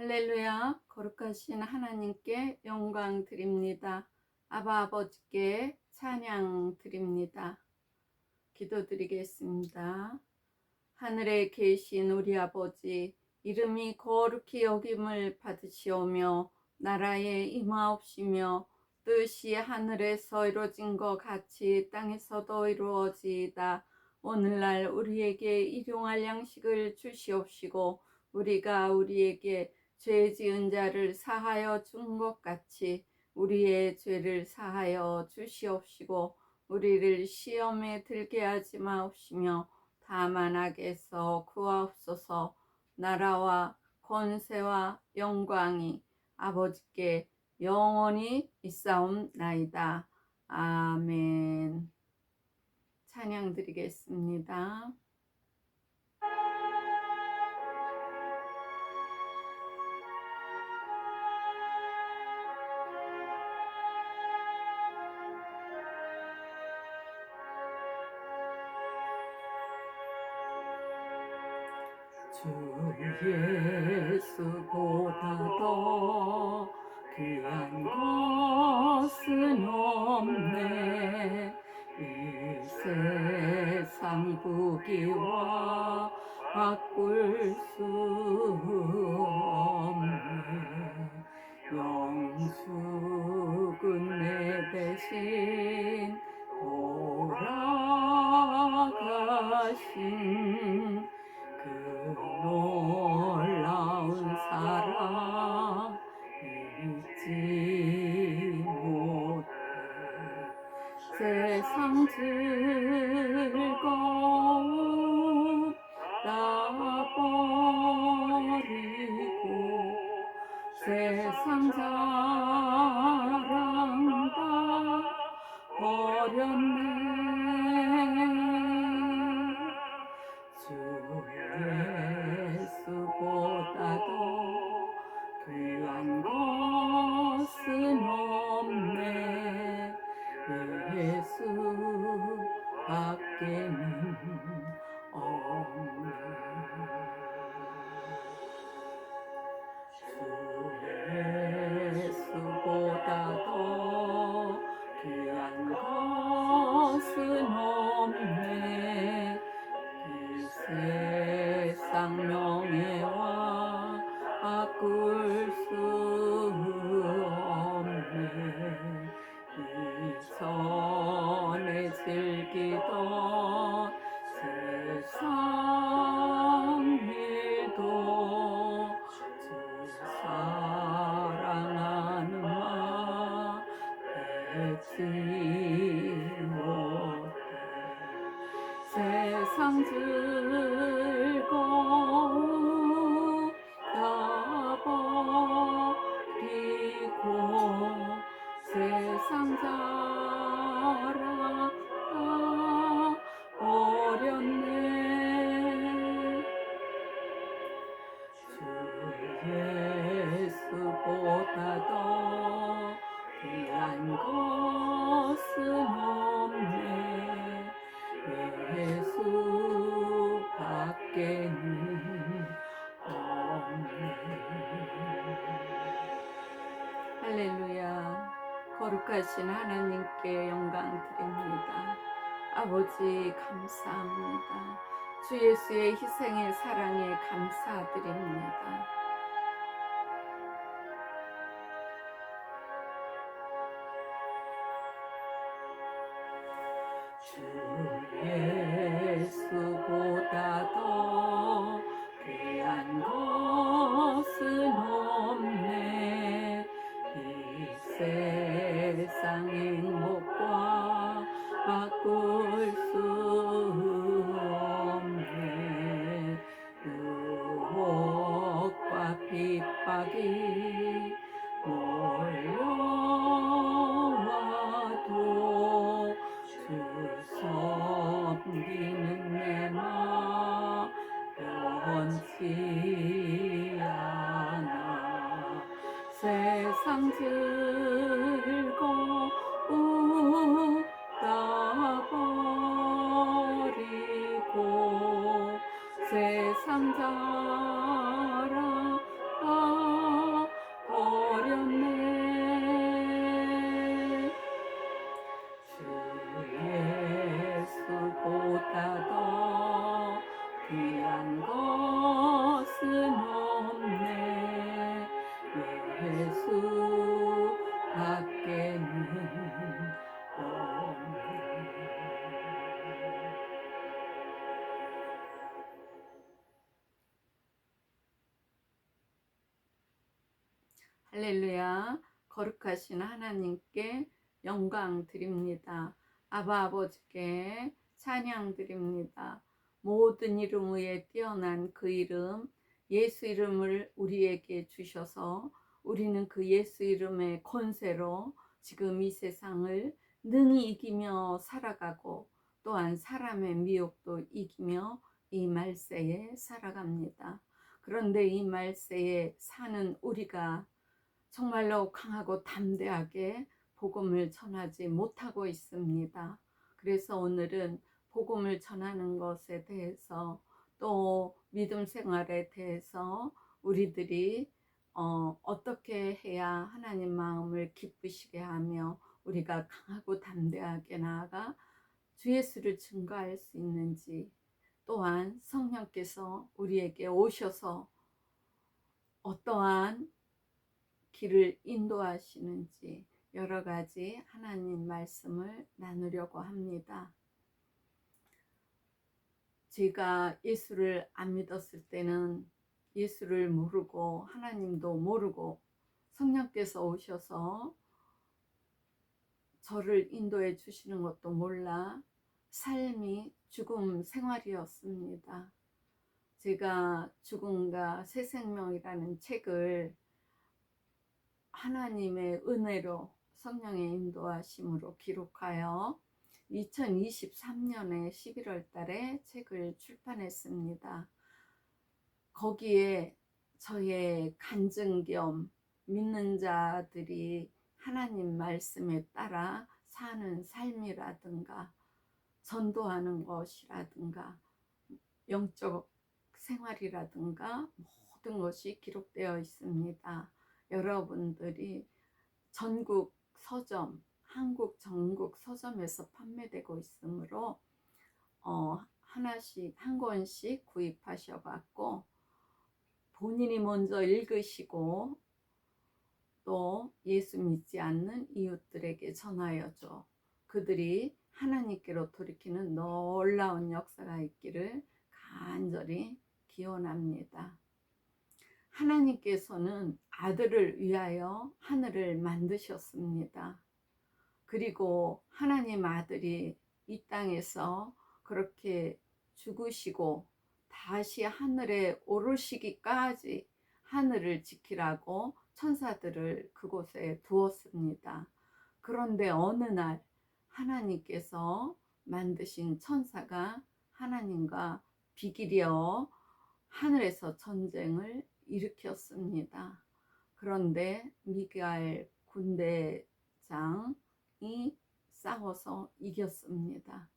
할렐루야, 거룩하신 하나님께 영광 드립니다. 아바 아버지께 찬양 드립니다. 기도드리겠습니다. 하늘에 계신 우리 아버지, 이름이 거룩히 여김을 받으시오며 나라에 임하옵시며 뜻이 하늘에서 이루어진 것 같이 땅에서도 이루어지이다. 오늘날 우리에게 일용할 양식을 주시옵시고 우리가 우리에게 죄 지은 자를 사하여 준 것 같이 우리의 죄를 사하여 주시옵시고 우리를 시험에 들게 하지 마옵시며 다만 악에서 구하옵소서. 나라와 권세와 영광이 아버지께 영원히 있사옵나이다. 아멘. 찬양 드리겠습니다. 주 예수보다 더 귀한 것은 없네. 이 세상 부귀와 바꿀 수 없네. 영숙은 내 대신 돌아가신 그 놀라운 사랑 잊지 못해. 세상 즐거움 다 버리고 세상 자랑 다 버렸네. 주 예수보다 더 귀한 것은 없네. 예수 밖에는 없네. 주 예수보다 더 귀한 것은 없네. 이 세상 명예와 바꿀 수 없네. 이전에 즐기던 세상 일도 주 사랑하는 마 뱉지 못해. 세상 즐거움 다 버리고 세상 자랑 다 버렸네. 주 예수보다 더 귀한 것은 없네. 예수 밖에는 없네. 할렐루야. 거룩하신 하나님께 영광 드립니다. 아버지 감사합니다. 주 예수의 희생의 사랑에 감사드립니다. 주 예수보다 더 귀한 것은 없네. 이 세상 행복과 바꿀 수 없네. 유혹과 핍박이 몰려와도 주 섬기는 내 맘 변치 않아. 세상 즐거움 다 버리고 세상 자랑 다 할렐루야. 거룩하신 하나님께 영광 드립니다. 아바 아버지께 찬양 드립니다. 모든 이름 위에 뛰어난 그 이름, 예수 이름을 우리에게 주셔서 우리는 그 예수 이름의 권세로 지금 이 세상을 능히 이기며 살아가고, 또한 사람의 미혹도 이기며 이 말세에 살아갑니다. 그런데 이 말세에 사는 우리가 정말로 강하고 담대하게 복음을 전하지 못하고 있습니다. 그래서 오늘은 복음을 전하는 것에 대해서, 또 믿음 생활에 대해서 우리들이 어떻게 해야 하나님 마음을 기쁘시게 하며 우리가 강하고 담대하게 나아가 주 예수를 증거할 수 있는지, 또한 성령께서 우리에게 오셔서 어떠한 길을 인도하시는지 여러 가지 하나님 말씀을 나누려고 합니다. 제가 예수를 안 믿었을 때는 예수를 모르고 하나님도 모르고 성령께서 오셔서 저를 인도해 주시는 것도 몰라 삶이 죽음 생활이었습니다. 제가 죽음과 새 생명이라는 책을 하나님의 은혜로 성령의 인도하심으로 기록하여 2023년에 11월 달에 책을 출판했습니다. 거기에 저의 간증 겸 믿는 자들이 하나님 말씀에 따라 사는 삶이라든가 전도하는 것이라든가 영적 생활이라든가 모든 것이 기록되어 있습니다. 여러분들이 전국 서점, 한국 전국 서점에서 판매되고 있으므로 하나씩 한 권씩 구입하셔 갖고 본인이 먼저 읽으시고 또 예수 믿지 않는 이웃들에게 전하여줘 그들이 하나님께로 돌이키는 놀라운 역사가 있기를 간절히 기원합니다. 하나님께서는 아들을 위하여 하늘을 만드셨습니다. 그리고 하나님 아들이 이 땅에서 그렇게 죽으시고 다시 하늘에 오르시기까지 하늘을 지키라고 천사들을 그곳에 두었습니다. 그런데 어느 날 하나님께서 만드신 천사가 하나님과 비기려 하늘에서 전쟁을 일으켰습니다. 그런데 미가엘 군대장이 싸워서 이겼습니다.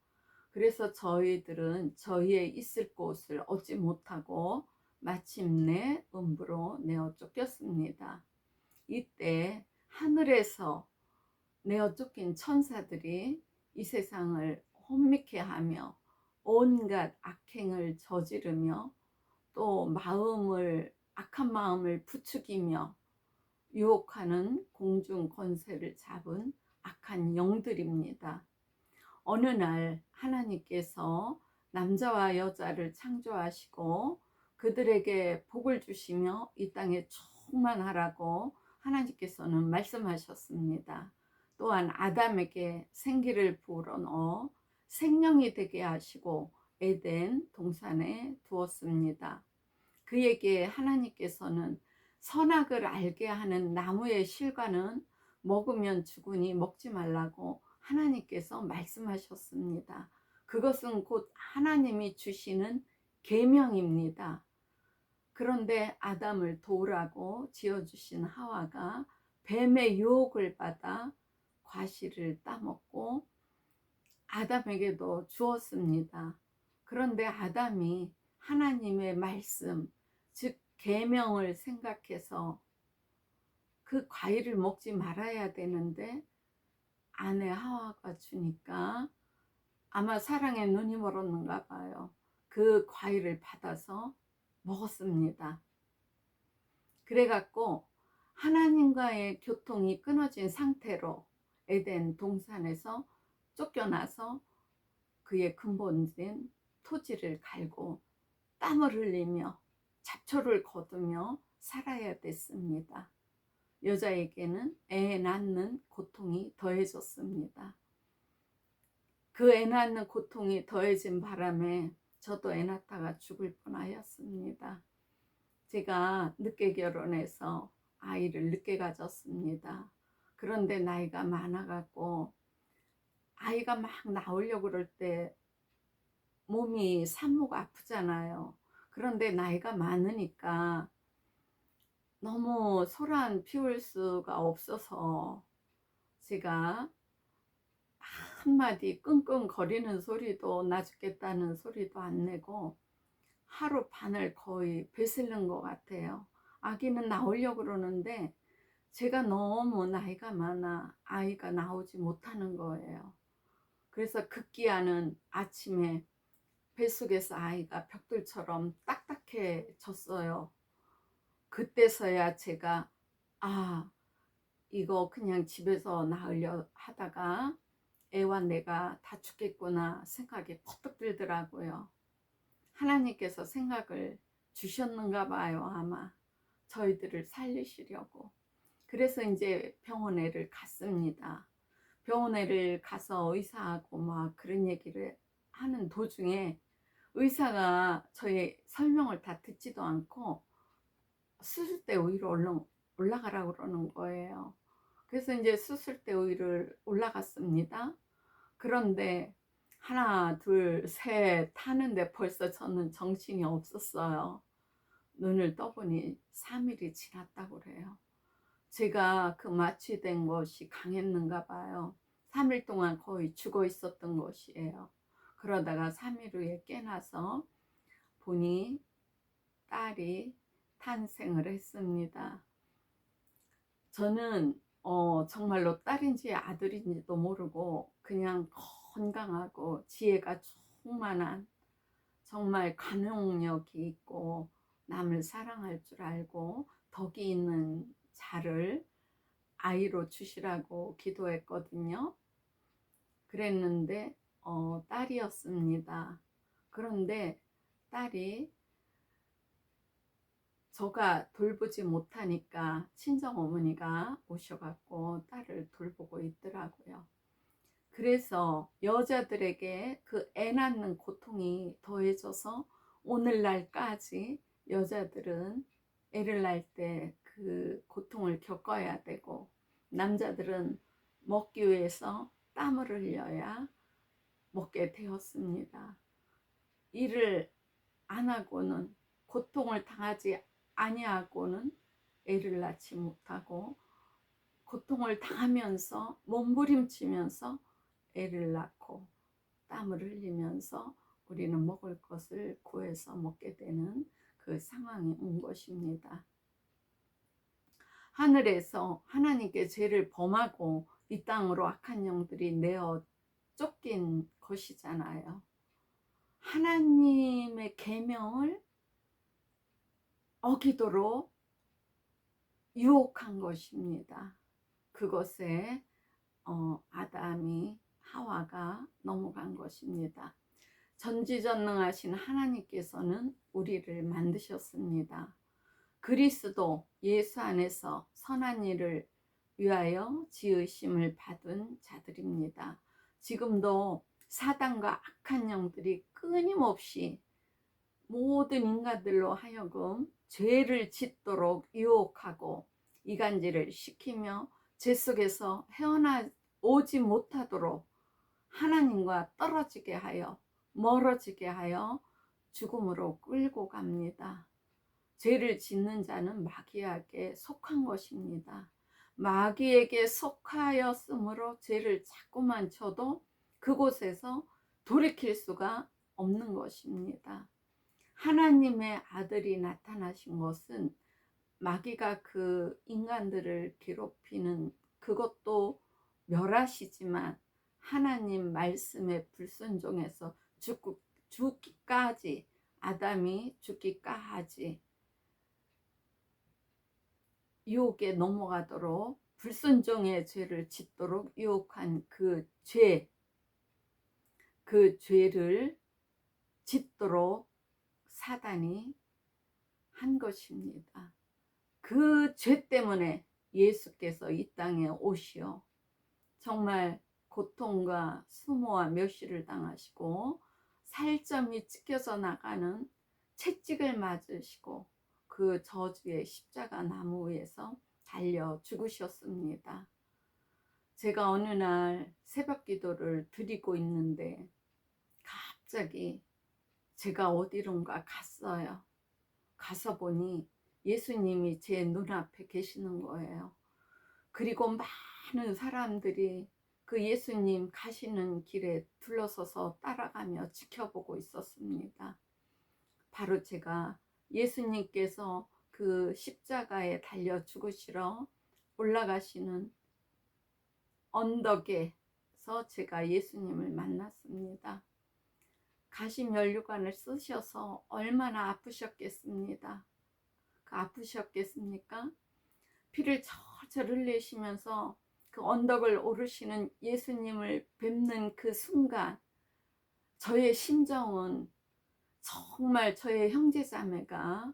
그래서 저희들은 저희의 있을 곳을 얻지 못하고 마침내 음부로 내어 쫓겼습니다. 이때 하늘에서 내어 쫓긴 천사들이 이 세상을 혼미케 하며 온갖 악행을 저지르며 또 악한 마음을 부추기며 유혹하는 공중 권세를 잡은 악한 영들입니다. 어느 날 하나님께서 남자와 여자를 창조하시고 그들에게 복을 주시며 이 땅에 충만하라고 하나님께서는 말씀하셨습니다. 또한 아담에게 생기를 불어넣어 생명이 되게 하시고 에덴 동산에 두었습니다. 그에게 하나님께서는 선악을 알게 하는 나무의 실과는 먹으면 죽으니 먹지 말라고 하나님께서 말씀하셨습니다. 그것은 곧 하나님이 주시는 계명입니다. 그런데 아담을 도우라고 지어주신 하와가 뱀의 유혹을 받아 과실을 따먹고 아담에게도 주었습니다. 그런데 아담이 하나님의 말씀, 즉 계명을 생각해서 그 과일을 먹지 말아야 되는데 아내 하와가 주니까 아마 사랑에 눈이 멀었는가 봐요. 그 과일을 받아서 먹었습니다. 그래갖고 하나님과의 교통이 끊어진 상태로 에덴 동산에서 쫓겨나서 그의 근본된 토지를 갈고 땀을 흘리며 잡초를 거두며 살아야 됐습니다. 여자에게는 애 낳는 고통이 더해졌습니다. 그 애 낳는 고통이 더해진 바람에 저도 애 낳다가 죽을 뻔하였습니다. 제가 늦게 결혼해서 아이를 늦게 가졌습니다. 그런데 나이가 많아갖고 아이가 막 나오려고 그럴 때 몸이 산모가 아프잖아요. 그런데 나이가 많으니까 너무 소란 피울 수가 없어서 제가 한마디 끙끙거리는 소리도 나 죽겠다는 소리도 안 내고 하루 반을 거의 베슬는 것 같아요. 아기는 나오려고 그러는데 제가 너무 나이가 많아 아이가 나오지 못하는 거예요. 그래서 급기야는 아침에 뱃속에서 아이가 벽돌처럼 딱딱해졌어요. 그때서야 제가 이거 그냥 집에서 낳으려 하다가 애와 내가 다 죽겠구나 생각이 퍼뜩 들더라고요. 하나님께서 생각을 주셨는가 봐요. 아마 저희들을 살리시려고. 그래서 이제 병원에를 갔습니다. 병원에를 가서 의사하고 막 그런 얘기를 하는 도중에 의사가 저의 설명을 다 듣지도 않고 수술대 위로 올라가라고 그러는 거예요. 그래서 이제 수술대 위를 올라갔습니다. 그런데 하나 둘 셋 하는데 벌써 저는 정신이 없었어요. 눈을 떠보니 3일이 지났다고 그래요. 제가 그 마취된 것이 강했는가 봐요. 3일 동안 거의 죽어 있었던 것이에요. 그러다가 3일 후에 깨나서 보니 딸이 탄생을 했습니다. 저는 정말로 딸인지 아들인지도 모르고 그냥 건강하고 지혜가 충만한 정말 관용력이 있고 남을 사랑할 줄 알고 덕이 있는 자를 아이로 주시라고 기도했거든요. 그랬는데 딸이었습니다. 그런데 딸이 저가 돌보지 못하니까 친정어머니가 오셔갖고 딸을 돌보고 있더라고요. 그래서 여자들에게 그 애 낳는 고통이 더해져서 오늘날까지 여자들은 애를 낳을 때 그 고통을 겪어야 되고 남자들은 먹기 위해서 땀을 흘려야 먹게 되었습니다. 일을 안 하고는 고통을 당하지 아니하고는 애를 낳지 못하고 고통을 당하면서 몸부림치면서 애를 낳고 땀을 흘리면서 우리는 먹을 것을 구해서 먹게 되는 그 상황이 온 것입니다. 하늘에서 하나님께 죄를 범하고 이 땅으로 악한 영들이 내어 쫓긴 것이잖아요. 하나님의 계명을 어기도록 유혹한 것입니다. 그것에 아담이 하와가 넘어간 것입니다. 전지전능하신 하나님께서는 우리를 만드셨습니다. 그리스도 예수 안에서 선한 일을 위하여 지으심을 받은 자들입니다. 지금도 사단과 악한 영들이 끊임없이 모든 인간들로 하여금 죄를 짓도록 유혹하고 이간질을 시키며 죄 속에서 헤어나오지 못하도록 하나님과 떨어지게 하여 멀어지게 하여 죽음으로 끌고 갑니다. 죄를 짓는 자는 마귀에게 속한 것입니다. 마귀에게 속하였으므로 죄를 자꾸만 쳐도 그곳에서 돌이킬 수가 없는 것입니다. 하나님의 아들이 나타나신 것은 마귀가 그 인간들을 괴롭히는 그것도 멸하시지만 하나님 말씀에 불순종해서 죽기까지 아담이 죽기까지 유혹에 넘어가도록 불순종의 죄를 짓도록 유혹한 그 죄를 짓도록 사단이 한 것입니다. 그 죄 때문에 예수께서 이 땅에 오시어 정말 고통과 수모와 멸시를 당하시고 살점이 찢겨져 나가는 채찍을 맞으시고 그 저주의 십자가 나무 위에서 달려 죽으셨습니다. 제가 어느 날 새벽 기도를 드리고 있는데 갑자기 제가 어디론가 갔어요. 가서 보니 예수님이 제 눈앞에 계시는 거예요. 그리고 많은 사람들이 그 예수님 가시는 길에 둘러서서 따라가며 지켜보고 있었습니다. 바로 제가 예수님께서 그 십자가에 달려 죽으시러 올라가시는 언덕에서 제가 예수님을 만났습니다. 가시면류관을 쓰셔서 얼마나 아프셨겠습니까? 아프셨겠습니까? 피를 철철 흘리시면서 그 언덕을 오르시는 예수님을 뵙는 그 순간 저의 심정은 정말 저의 형제자매가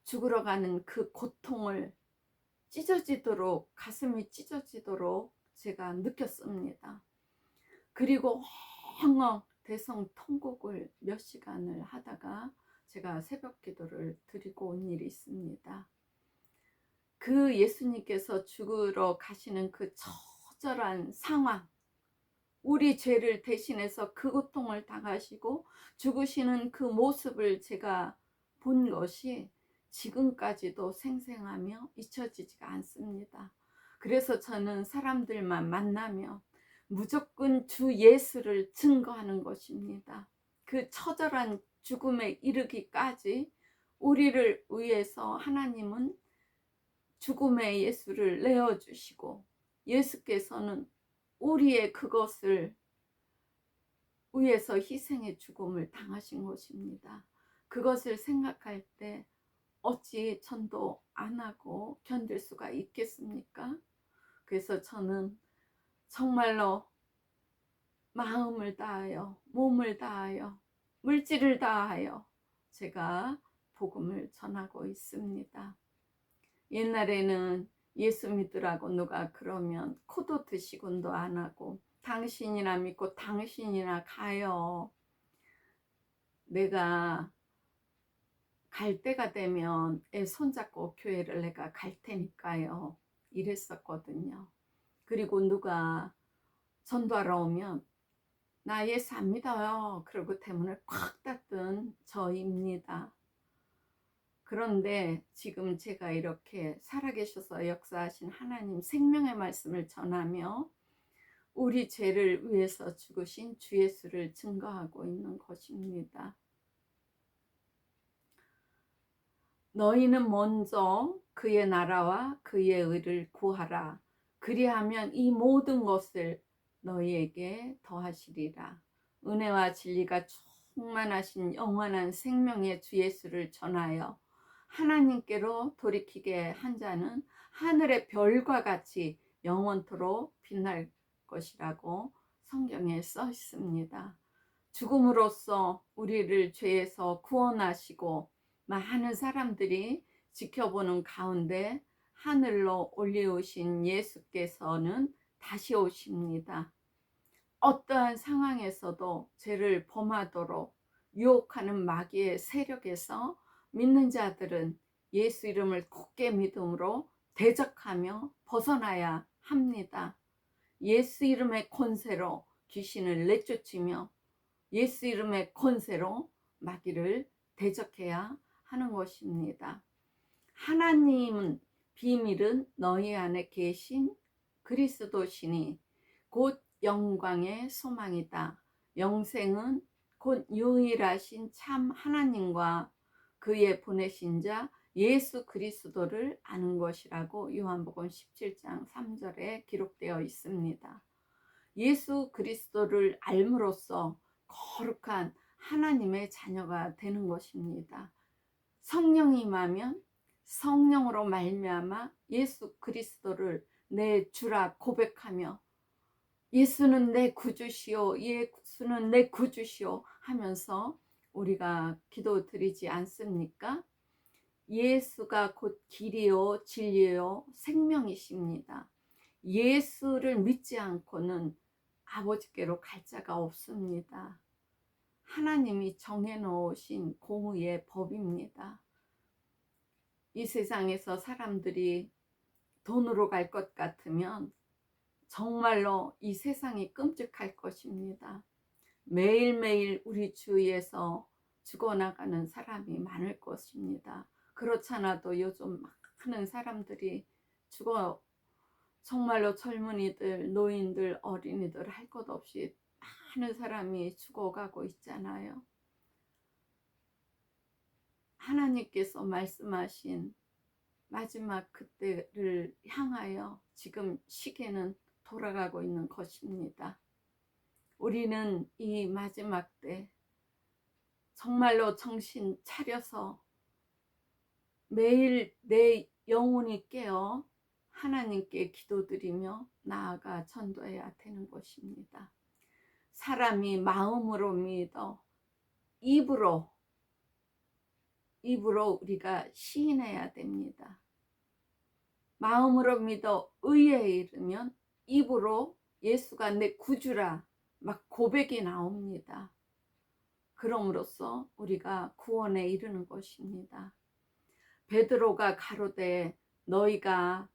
죽으러 가는 그 고통을 찢어지도록, 가슴이 찢어지도록 제가 느꼈습니다. 그리고 엉엉 대성통곡을 몇 시간을 하다가 제가 새벽 기도를 드리고 온 일이 있습니다. 그 예수님께서 죽으러 가시는 그 처절한 상황, 우리 죄를 대신해서 그 고통을 당하시고 죽으시는 그 모습을 제가 본 것이 지금까지도 생생하며 잊혀지지가 않습니다. 그래서 저는 사람들만 만나면 무조건 주 예수를 증거하는 것입니다. 그 처절한 죽음에 이르기까지 우리를 위해서 하나님은 죽음의 예수를 내어주시고 예수께서는 우리의 그것을 위해서 희생의 죽음을 당하신 것입니다. 그것을 생각할 때 어찌 전도 안 하고 견딜 수가 있겠습니까? 그래서 저는 정말로 마음을 다하여, 몸을 다하여, 물질을 다하여 제가 복음을 전하고 있습니다. 옛날에는 예수 믿으라고 누가 그러면 코도 드시곤도 안 하고 당신이나 믿고 당신이나 가요. 내가 갈 때가 되면 애 손잡고 교회를 내가 갈 테니까요. 이랬었거든요. 그리고 누가 전도하러 오면 나 예수 안 믿어요. 그러고 대문을 콱 닫던 저입니다. 그런데 지금 제가 이렇게 살아계셔서 역사하신 하나님 생명의 말씀을 전하며 우리 죄를 위해서 죽으신 주 예수를 증거하고 있는 것입니다. 너희는 먼저 그의 나라와 그의 의를 구하라. 그리하면 이 모든 것을 너희에게 더하시리라. 은혜와 진리가 충만하신 영원한 생명의 주 예수를 전하여 하나님께로 돌이키게 한 자는 하늘의 별과 같이 영원토록 빛날 것이라고 성경에 써 있습니다. 죽음으로써 우리를 죄에서 구원하시고 많은 사람들이 지켜보는 가운데 하늘로 올려오신 예수께서는 다시 오십니다. 어떠한 상황에서도 죄를 범하도록 유혹하는 마귀의 세력에서 믿는 자들은 예수 이름을 굳게 믿음으로 대적하며 벗어나야 합니다. 예수 이름의 권세로 귀신을 내쫓으며 예수 이름의 권세로 마귀를 대적해야 하는 것입니다. 하나님은 비밀은 너희 안에 계신 그리스도시니 곧 영광의 소망이다. 영생은 곧 유일하신 참 하나님과 그의 보내신 자 예수 그리스도를 아는 것이라고 요한복음 17장 3절에 기록되어 있습니다. 예수 그리스도를 알므로써 거룩한 하나님의 자녀가 되는 것입니다. 성령이 임하면 성령으로 말미암아 예수 그리스도를 내 주라 고백하며 예수는 내 구주시오, 예수는 내 구주시오 하면서 우리가 기도 드리지 않습니까? 예수가 곧 길이요 진리요 생명이십니다. 예수를 믿지 않고는 아버지께로 갈 자가 없습니다. 하나님이 정해놓으신 공의의 법입니다. 이 세상에서 사람들이 돈으로 갈 것 같으면 정말로 이 세상이 끔찍할 것입니다. 매일매일 우리 주위에서 죽어나가는 사람이 많을 것입니다. 그렇잖아도 요즘 많은 사람들이 죽어, 정말로 젊은이들, 노인들, 어린이들 할 것 없이 많은 사람이 죽어가고 있잖아요. 하나님께서 말씀하신 마지막 그때를 향하여 지금 시계는 돌아가고 있는 것입니다. 우리는 이 마지막 때 정말로 정신 차려서 매일 내 영혼이 깨어 하나님께 기도드리며 나아가 전도해야 되는 것입니다. 사람이 마음으로 믿어 입으로 우리가 시인해야 됩니다. 마음으로 믿어 의에 이르면 입으로 예수가 내 구주라 막 고백이 나옵니다. 그럼으로써 우리가 구원에 이르는 것입니다. 베드로가 가로되 너희가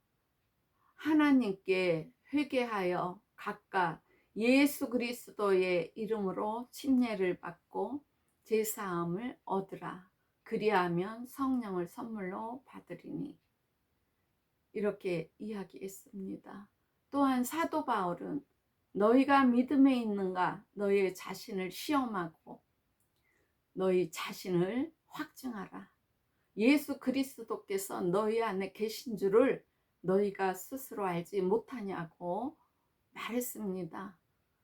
하나님께 회개하여 각각 예수 그리스도의 이름으로 침례를 받고 제사함을 얻으라. 그리하면 성령을 선물로 받으리니. 이렇게 이야기했습니다. 또한 사도 바울은 너희가 믿음에 있는가 너희의 자신을 시험하고 너희 자신을 확증하라. 예수 그리스도께서 너희 안에 계신 줄을 너희가 스스로 알지 못하냐고 말했습니다.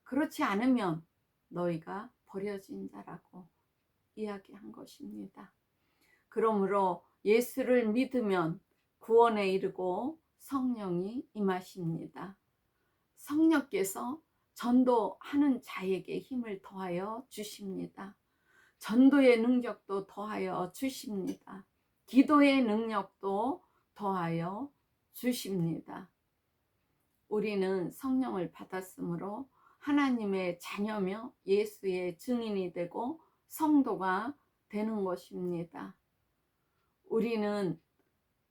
그렇지 않으면 너희가 버려진 자라고 이야기한 것입니다. 그러므로 예수를 믿으면 구원에 이르고 성령이 임하십니다. 성령께서 전도하는 자에게 힘을 더하여 주십니다. 전도의 능력도 더하여 주십니다. 기도의 능력도 더하여 주십니다. 우리는 성령을 받았으므로 하나님의 자녀며 예수의 증인이 되고 성도가 되는 것입니다. 우리는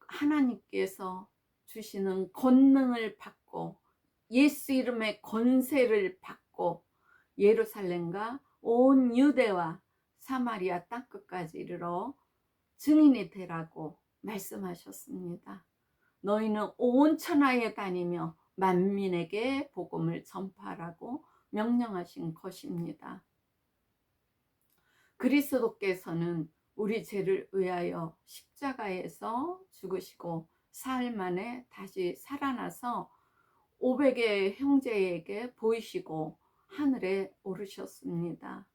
하나님께서 주시는 권능을 받고 예수 이름의 권세를 받고 예루살렘과 온 유대와 사마리아 땅끝까지 이르러 증인이 되라고 말씀하셨습니다. 너희는 온 천하에 다니며 만민에게 복음을 전파하라고 명령하신 것입니다. 그리스도께서는 우리 죄를 위하여 십자가에서 죽으시고 사흘 만에 다시 살아나서 500의 형제에게 보이시고 하늘에 오르셨습니다.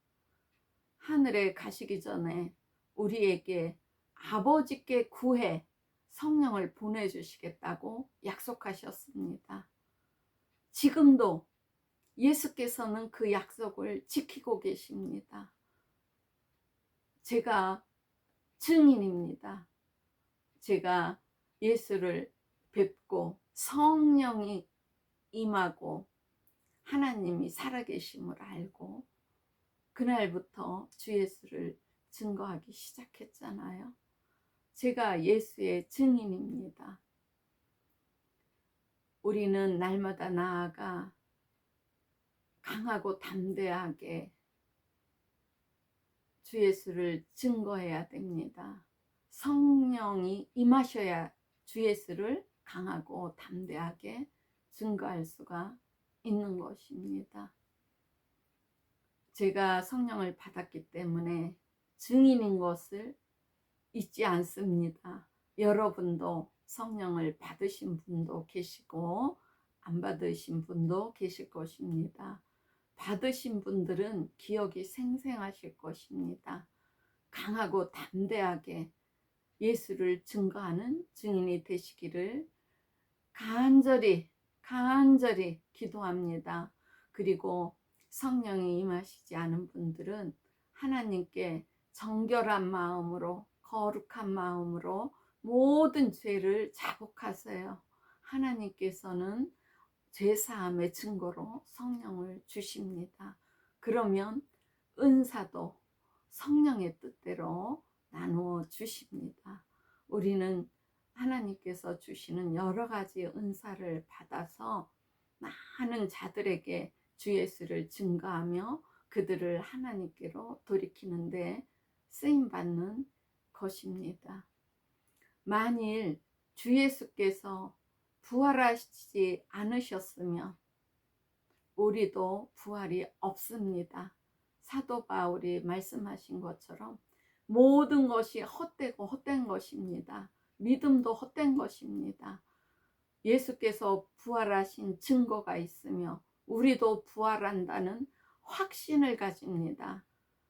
하늘에 가시기 전에 우리에게 아버지께 구해 성령을 보내주시겠다고 약속하셨습니다. 지금도 예수께서는 그 약속을 지키고 계십니다. 제가 증인입니다. 제가 예수를 뵙고 성령이 임하고 하나님이 살아계심을 알고 그날부터 주 예수를 증거하기 시작했잖아요. 제가 예수의 증인입니다. 우리는 날마다 나아가 강하고 담대하게 주 예수를 증거해야 됩니다. 성령이 임하셔야 주 예수를 강하고 담대하게 증거할 수가 있는 것입니다. 제가 성령을 받았기 때문에 증인인 것을 잊지 않습니다. 여러분도 성령을 받으신 분도 계시고 안 받으신 분도 계실 것입니다. 받으신 분들은 기억이 생생하실 것입니다. 강하고 담대하게 예수를 증거하는 증인이 되시기를 간절히 기도합니다. 그리고 성령이 임하시지 않은 분들은 하나님께 정결한 마음으로 거룩한 마음으로 모든 죄를 자복하세요. 하나님께서는 죄사함의 증거로 성령을 주십니다. 그러면 은사도 성령의 뜻대로 나누어 주십니다. 우리는 하나님께서 주시는 여러 가지 은사를 받아서 많은 자들에게 주 예수를 증거하며 그들을 하나님께로 돌이키는데 쓰임받는 것입니다. 만일 주 예수께서 부활하시지 않으셨으면 우리도 부활이 없습니다. 사도 바울이 말씀하신 것처럼 모든 것이 헛되고 헛된 것입니다. 믿음도 헛된 것입니다. 예수께서 부활하신 증거가 있으며 우리도 부활한다는 확신을 가집니다.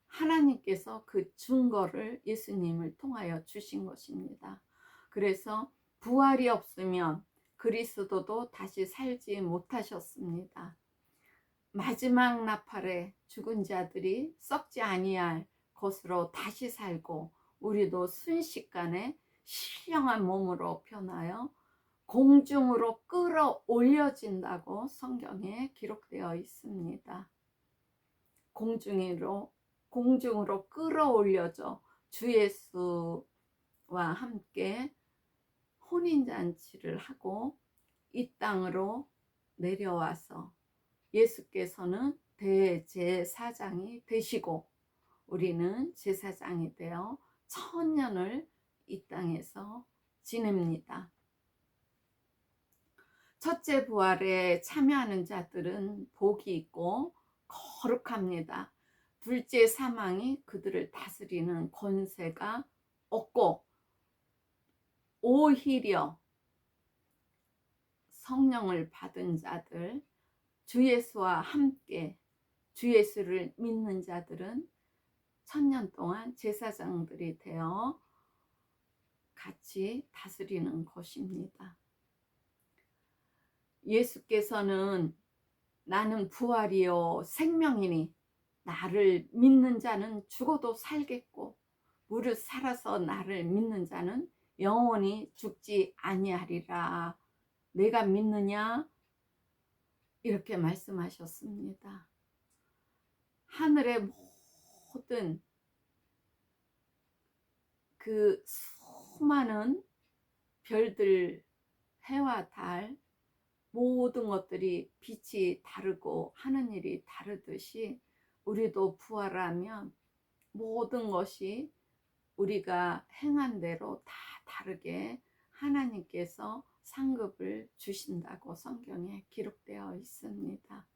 하나님께서 그 증거를 예수님을 통하여 주신 것입니다. 그래서 부활이 없으면 그리스도도 다시 살지 못하셨습니다. 마지막 나팔에 죽은 자들이 썩지 아니할 것으로 다시 살고 우리도 순식간에 신령한 몸으로 변하여 공중으로 끌어올려진다고 성경에 기록되어 있습니다. 공중으로 끌어올려져 주 예수와 함께 혼인잔치를 하고 이 땅으로 내려와서 예수께서는 대제사장이 되시고 우리는 제사장이 되어 천년을 이 땅에서 지냅니다. 첫째 부활에 참여하는 자들은 복이 있고 거룩합니다. 둘째 사망이 그들을 다스리는 권세가 없고 오히려 성령을 받은 자들, 주 예수와 함께 주 예수를 믿는 자들은 천년 동안 제사장들이 되어 같이 다스리는 것입니다. 예수께서는 나는 부활이요 생명이니 나를 믿는 자는 죽어도 살겠고 무릇 살아서 나를 믿는 자는 영원히 죽지 아니하리라. 내가 믿느냐? 이렇게 말씀하셨습니다. 하늘의 모든 그 수많은 별들, 해와 달, 모든 것들이 빛이 다르고 하는 일이 다르듯이 우리도 부활하면 모든 것이 우리가 행한 대로 다 다르게 하나님께서 상급을 주신다고 성경에 기록되어 있습니다.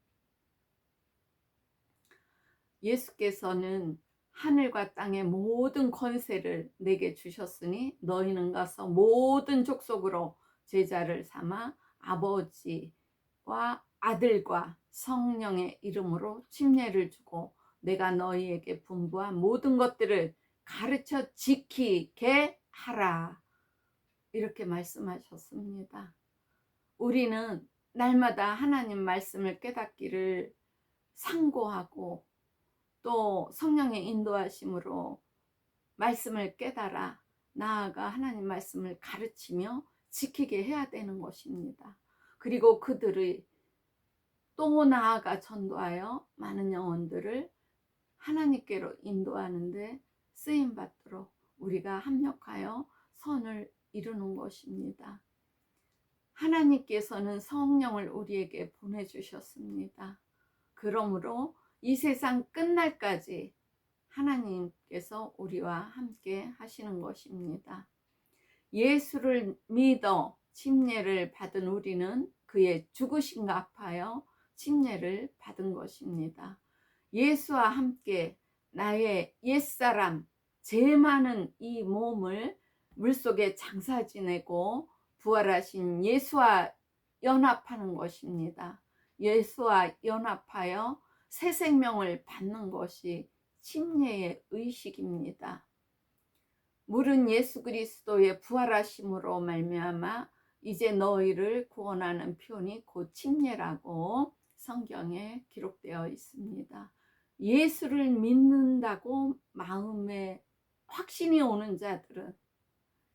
예수께서는 하늘과 땅의 모든 권세를 내게 주셨으니 너희는 가서 모든 족속으로 제자를 삼아 아버지와 아들과 성령의 이름으로 침례를 주고 내가 너희에게 분부한 모든 것들을 가르쳐 지키게 하라. 이렇게 말씀하셨습니다. 우리는 날마다 하나님 말씀을 깨닫기를 상고하고 또 성령의 인도하심으로 말씀을 깨달아 나아가 하나님 말씀을 가르치며 지키게 해야 되는 것입니다. 그리고 그들이 또 나아가 전도하여 많은 영혼들을 하나님께로 인도하는데 쓰임받도록 우리가 합력하여 선을 이루는 것입니다. 하나님께서는 성령을 우리에게 보내주셨습니다. 그러므로 이 세상 끝날까지 하나님께서 우리와 함께 하시는 것입니다. 예수를 믿어 침례를 받은 우리는 그의 죽으심과 합하여 침례를 받은 것입니다. 예수와 함께 나의 옛사람, 죄 많은 이 몸을 물속에 장사 지내고 부활하신 예수와 연합하는 것입니다. 예수와 연합하여 새 생명을 받는 것이 침례의 의식입니다. 물은 예수 그리스도의 부활하심으로 말미암아 이제 너희를 구원하는 표현이 곧 침례라고 성경에 기록되어 있습니다. 예수를 믿는다고 마음에 확신이 오는 자들은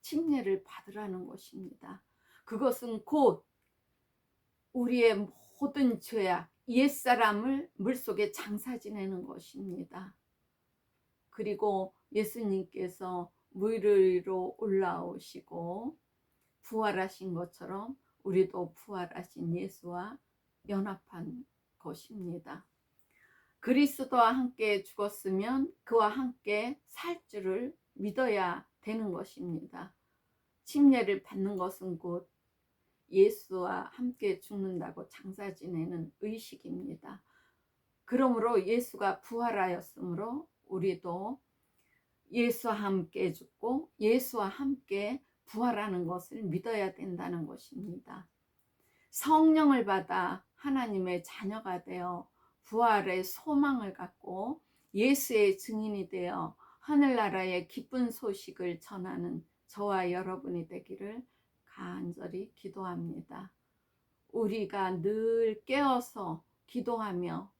침례를 받으라는 것입니다. 그것은 곧 우리의 모든 죄악, 옛사람을 물속에 장사 지내는 것입니다. 그리고 예수님께서 물 위로 올라오시고 부활하신 것처럼 우리도 부활하신 예수와 연합한 것입니다. 그리스도와 함께 죽었으면 그와 함께 살 줄을 믿어야 되는 것입니다. 침례를 받는 것은 곧 예수와 함께 죽는다고 장사 지내는 의식입니다. 그러므로 예수가 부활하였으므로 우리도 예수와 함께 죽고 예수와 함께 부활하는 것을 믿어야 된다는 것입니다. 성령을 받아 하나님의 자녀가 되어 부활의 소망을 갖고 예수의 증인이 되어 하늘나라의 기쁜 소식을 전하는 저와 여러분이 되기를 간절히 기도합니다. 우리가 늘 깨어서 기도하며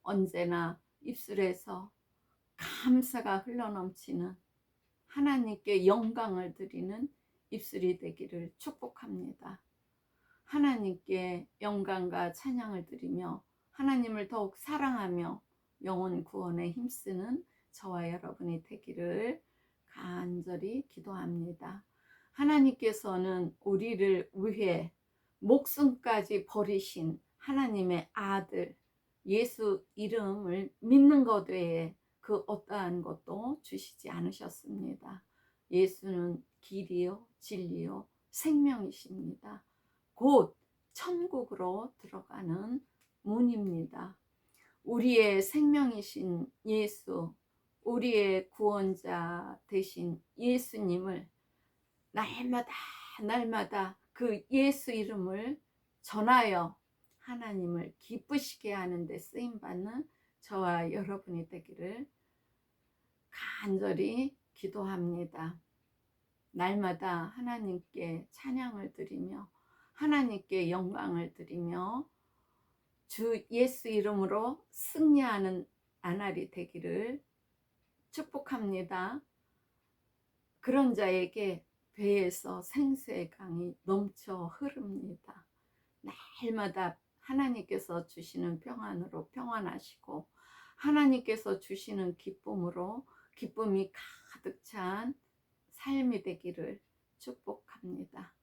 언제나 입술에서 감사가 흘러넘치는 하나님께 영광을 드리는 입술이 되기를 축복합니다. 하나님께 영광과 찬양을 드리며 하나님을 더욱 사랑하며 영혼 구원에 힘쓰는 저와 여러분이 되기를 간절히 기도합니다. 하나님께서는 우리를 위해 목숨까지 버리신 하나님의 아들 예수 이름을 믿는 것 외에 그 어떠한 것도 주시지 않으셨습니다. 예수는 길이요 진리요 생명이십니다. 곧 천국으로 들어가는 문입니다. 우리의 생명이신 예수, 우리의 구원자 되신 예수님을 날마다 그 예수 이름을 전하여 하나님을 기쁘시게 하는 데 쓰임받는 저와 여러분이 되기를 간절히 기도합니다. 날마다 하나님께 찬양을 드리며 하나님께 영광을 드리며 주 예수 이름으로 승리하는 나날이 되기를 축복합니다. 그런 자에게 배에서 생수의 강이 넘쳐 흐릅니다. 날마다 하나님께서 주시는 평안으로 평안하시고 하나님께서 주시는 기쁨으로 기쁨이 가득 찬 삶이 되기를 축복합니다.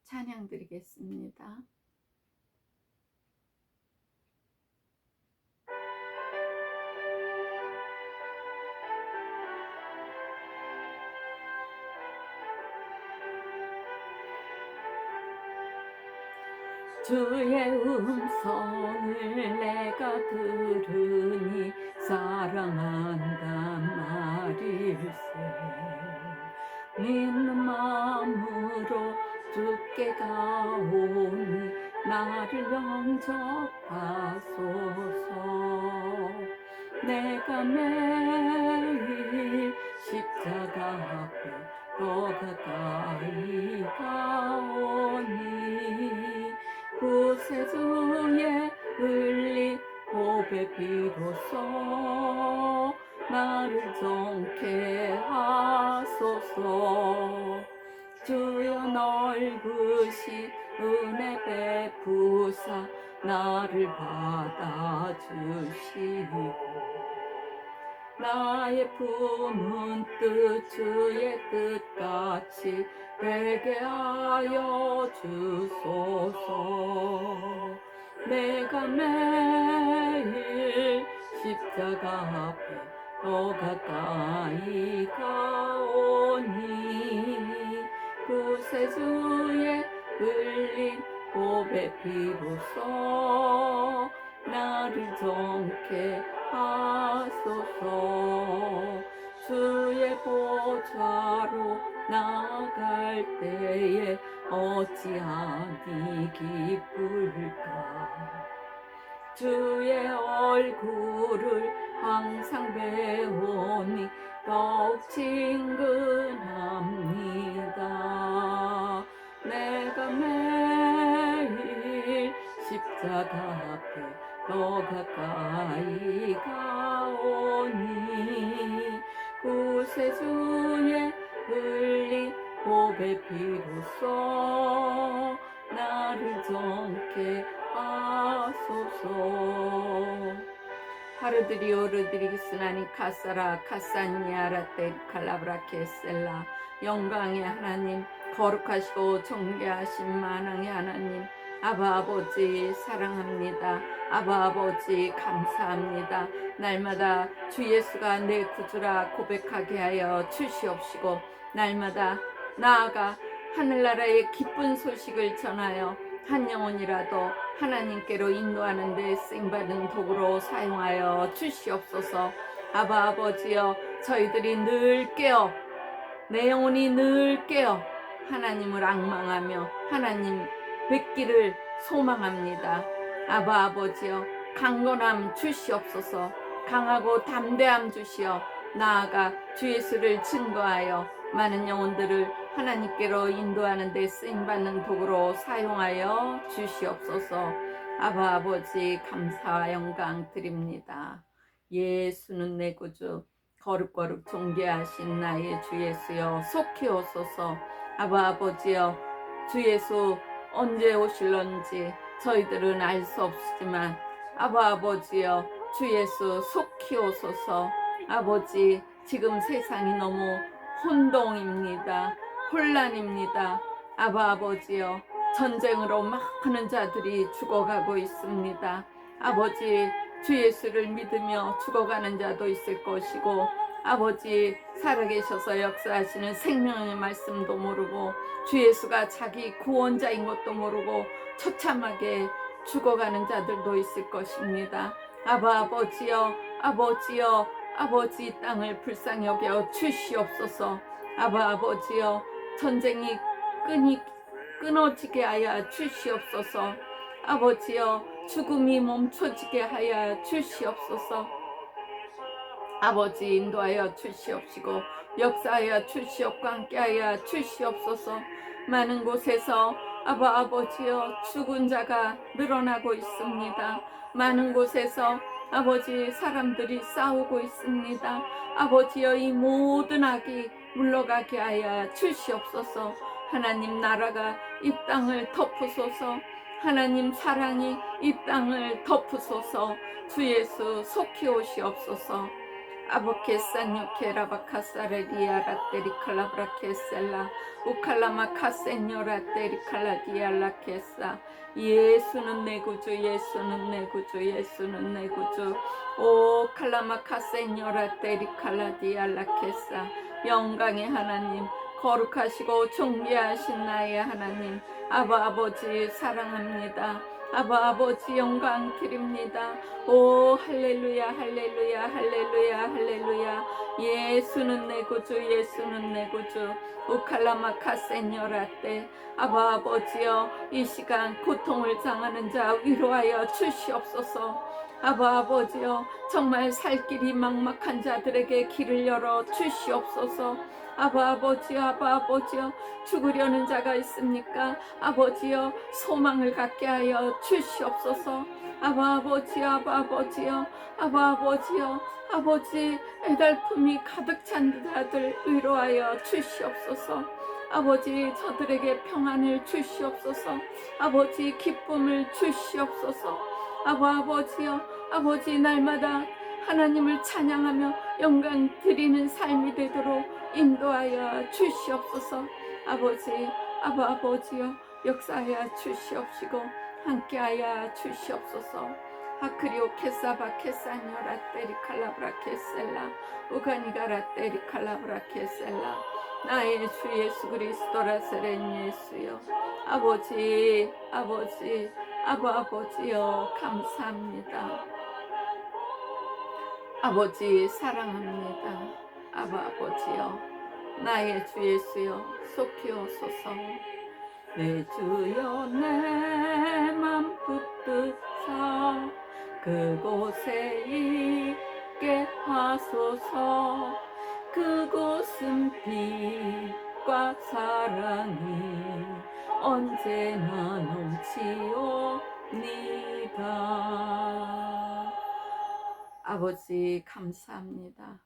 찬양 드리겠습니다. 주의 음성을 내가 들으니 사랑한단 말일세. 믿는 마음으로 주께 가오니 나를 영접하소서. 내가 매일 십자가 앞에 더 가까이 가오니 구세주의 흘린 보배 비로소 나를 정케 하소서. 주여 넓으신 은혜 베푸사 나를 받아주시고 나의 품은 뜻 주의 뜻같이 되게 하여 주소서. 내가 매일 십자가 앞에 더 가까이 가오니 구세주의 흘린 보배 피로써 나를 정케 하소서. 주의 보좌로 나아갈 때에 어찌하니 기쁠까. 주의 얼굴을 항상 배우니 더욱 친근합니다. 내가 매일 십자가 앞에 더 가까이 가오니 이곳에 주의 흘린 보배 피로써 나를 정케 하소서. 하르드리 오르드리 기스나니 카사라 카사니아라테 칼라브라케셀라. 영광의 하나님, 거룩하시고 존귀하신 만왕의 하나님, 아바 아버지 사랑합니다. 아바 아버지 감사합니다. 날마다 주 예수가 내 구주라 고백하게 하여 주시옵시고, 날마다 나아가 하늘나라의 기쁜 소식을 전하여 한 영혼이라도 하나님께로 인도하는 데 쓰임받은 도구로 사용하여 주시옵소서. 아바 아버지여, 저희들이 늘 깨어, 내 영혼이 늘 깨어 하나님을 앙망하며 하나님 뵙기를 소망합니다. 아바 아버지여, 강건함 주시옵소서. 강하고 담대함 주시어 나아가 주 예수를 증거하여 많은 영혼들을 하나님께로 인도하는 데 쓰임받는 도구로 사용하여 주시옵소서. 아바 아버지 감사와 영광 드립니다. 예수는 내 구주, 거룩거룩 존귀하신 나의 주 예수여, 속히 오소서. 아바 아버지여, 주 예수 언제 오실런지 저희들은 알 수 없지만 아바 아버지여, 주 예수 속히 오소서. 아버지, 지금 세상이 너무 혼동입니다. 혼란입니다. 아바 아버지여, 전쟁으로 많은 자들이 죽어가고 있습니다. 아버지, 주 예수를 믿으며 죽어가는 자도 있을 것이고, 아버지 살아계셔서 역사하시는 생명의 말씀도 모르고 주 예수가 자기 구원자인 것도 모르고 처참하게 죽어가는 자들도 있을 것입니다. 아바 아버지여, 아버지여, 아버지 땅을 불쌍히 여겨 주시옵소서. 아바 아버지여, 전쟁이 끊어지게 하여 주시옵소서. 아버지여, 죽음이 멈춰지게 하여 주시옵소서. 아버지 인도하여 주시옵시고 역사하여 주시옵고 함께하여 주시옵소서. 많은 곳에서 아버지여, 죽은 자가 늘어나고 있습니다. 많은 곳에서 아버지 사람들이 싸우고 있습니다. 아버지여, 이 모든 악이 물러가게 하여 주시옵소서. 하나님 나라가 이 땅을 덮으소서. 하나님 사랑이 이 땅을 덮으소서. 주 예수 속히 오시옵소서. 아보케사뇨케라바카사레리아라테리 칼라브라케셀라 우칼라마카세뇨라테리 칼라디알라케사. 예수는 내 구주, 예수는 내 구주, 예수는 내 구주. 오 칼라마카세뇨라테리 칼라디알라케사. 영광의 하나님, 거룩하시고 존귀하신 나의 하나님, 아바 아버지 사랑합니다. 아바 아버지 영광 드립니다. 오 할렐루야 할렐루야 할렐루야 할렐루야. 예수는 내 구주, 예수는 내 구주. 우칼라마카세뇨라떼. 아바 아버지여, 이 시간 고통을 당하는 자 위로하여 주시옵소서. 아바 아버지여, 정말 살 길이 막막한 자들에게 길을 열어 주시옵소서. 아바 아버지여, 아바 아버지여, 죽으려는 자가 있습니까? 아버지여, 소망을 갖게 하여 주시옵소서. 아바 아버지여, 아바 아버지여, 아바 아버지여, 아버지 애달픔이 가득 찬 자들 위로하여 주시옵소서. 아버지 저들에게 평안을 주시옵소서. 아버지 기쁨을 주시옵소서. 아바 아버지여, 아버지 날마다 하나님을 찬양하며 영광 드리는 삶이 되도록 인도하여 주시옵소서. 아버지, 아바 아버지여, 역사하여 주시옵시고 함께하여 주시옵소서. 아크리오 케사바 케사뇨라 테리 칼라브라 케셀라 우가니가라 테리 칼라브라 케셀라. 나의 주 예수 그리스도라 세렌 예수여. 아버지, 아버지, 아바 아버지여, 감사합니다. 아버지 사랑합니다. 아바 아버지여, 나의 주 예수여, 속히 오소서. 내 주여, 내 맘 붙드사 그곳에 있게 하소서. 그곳은 빛과 사랑이 언제나 넘치옵니다. 아버지 감사합니다.